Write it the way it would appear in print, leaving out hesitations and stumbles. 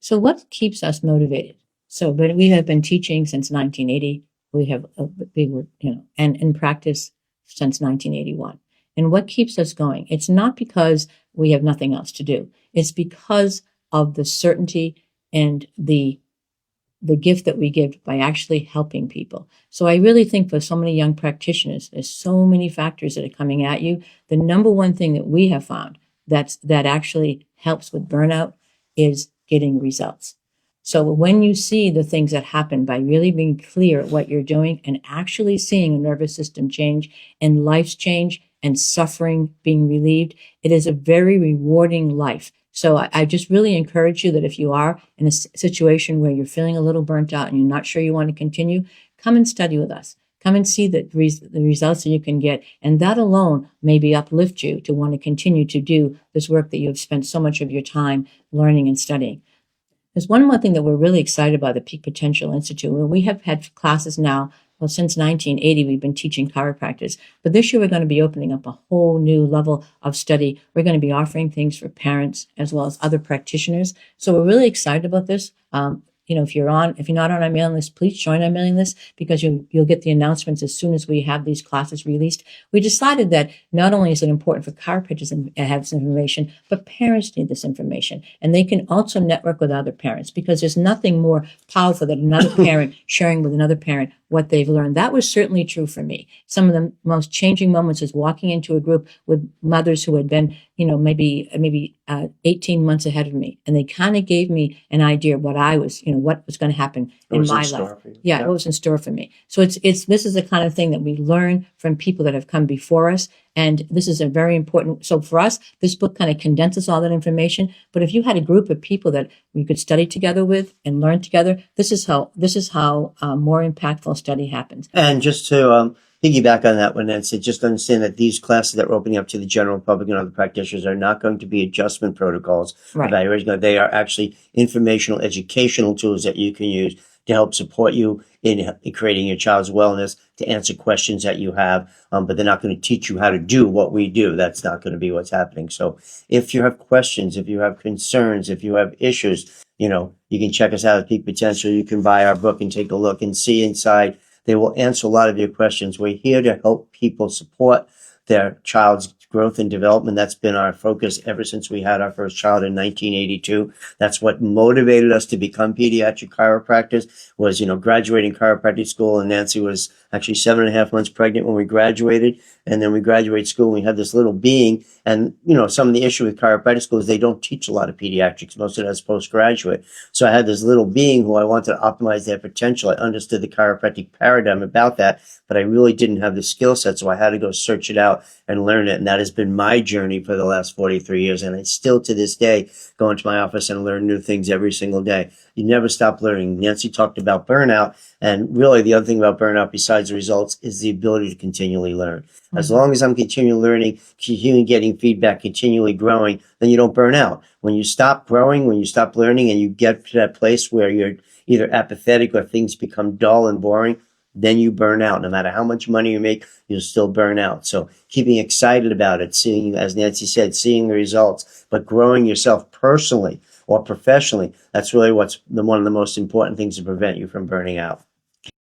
So what keeps us motivated? So, but we have been teaching since 1980. We were, and in practice since 1981. And what keeps us going? It's not because we have nothing else to do. It's because of the certainty and the gift that we give by actually helping people. So I really think for so many young practitioners, there's so many factors that are coming at you. The number one thing that we have found that actually helps with burnout is getting results. So when you see the things that happen by really being clear at what you're doing and actually seeing a nervous system change and life's change and suffering being relieved, it is a very rewarding life. So I just really encourage you that if you are in a situation where you're feeling a little burnt out and you're not sure you want to continue, come and study with us. Come and see the results that you can get. And that alone maybe uplift you to want to continue to do this work that you have spent so much of your time learning and studying. There's one more thing that we're really excited about, the Peak Potential Institute. We have had classes now. Well, since 1980, we've been teaching chiropractors. But this year, we're going to be opening up a whole new level of study. We're going to be offering things for parents as well as other practitioners. So we're really excited about this. If you're not on our mailing list, please join our mailing list because you'll get the announcements as soon as we have these classes released. We decided that not only is it important for chiropractors to have this information, but parents need this information. And they can also network with other parents because there's nothing more powerful than another parent sharing with another parent what they've learned. That was certainly true for me. Some of the most changing moments is walking into a group with mothers who had been, maybe 18 months ahead of me. And they kind of gave me an idea of what I was, what was going to happen in my life. Yeah, what was in store for me. So this is the kind of thing that we learn from people that have come before us. And this is a very important. So for us, this book kind of condenses all that information. But if you had a group of people that we could study together with and learn together, this is how more impactful study happens. And just to piggyback on that one, Nancy, just understand that these classes that we're opening up to the general public and other practitioners are not going to be adjustment protocols. Right. Evaluation. They are actually informational, educational tools that you can use to help support you in creating your child's wellness, to answer questions that you have. But they're not going to teach you how to do what we do. That's not going to be what's happening. So if you have questions, if you have concerns, if you have issues, you can check us out at Peak Potential. You can buy our book and take a look and see inside. They will answer a lot of your questions. We're here to help people support their child's growth and development. That's been our focus ever since we had our first child in 1982. That's what motivated us to become pediatric chiropractors was, graduating chiropractic school. And Nancy was actually 7.5 months pregnant when we graduated. And then we graduated school and we had this little being. And, some of the issue with chiropractic school is they don't teach a lot of pediatrics. Most of that's postgraduate. So I had this little being who I wanted to optimize their potential. I understood the chiropractic paradigm about that, but I really didn't have the skill set. So I had to go search it out and learn it. And that has been my journey for the last 43 years. And I still to this day go into my office and learn new things every single day. You never stop learning. Nancy talked about burnout. And really the other thing about burnout besides the results is the ability to continually learn. Mm-hmm. As long as I'm continually learning, continually getting feedback, continually growing, then you don't burn out. When you stop growing, when you stop learning and you get to that place where you're either apathetic or things become dull and boring, then you burn out. No matter how much money you make, you'll still burn out. So keeping excited about it, seeing, as Nancy said, seeing the results, but growing yourself personally or professionally, that's really what's one of the most important things to prevent you from burning out.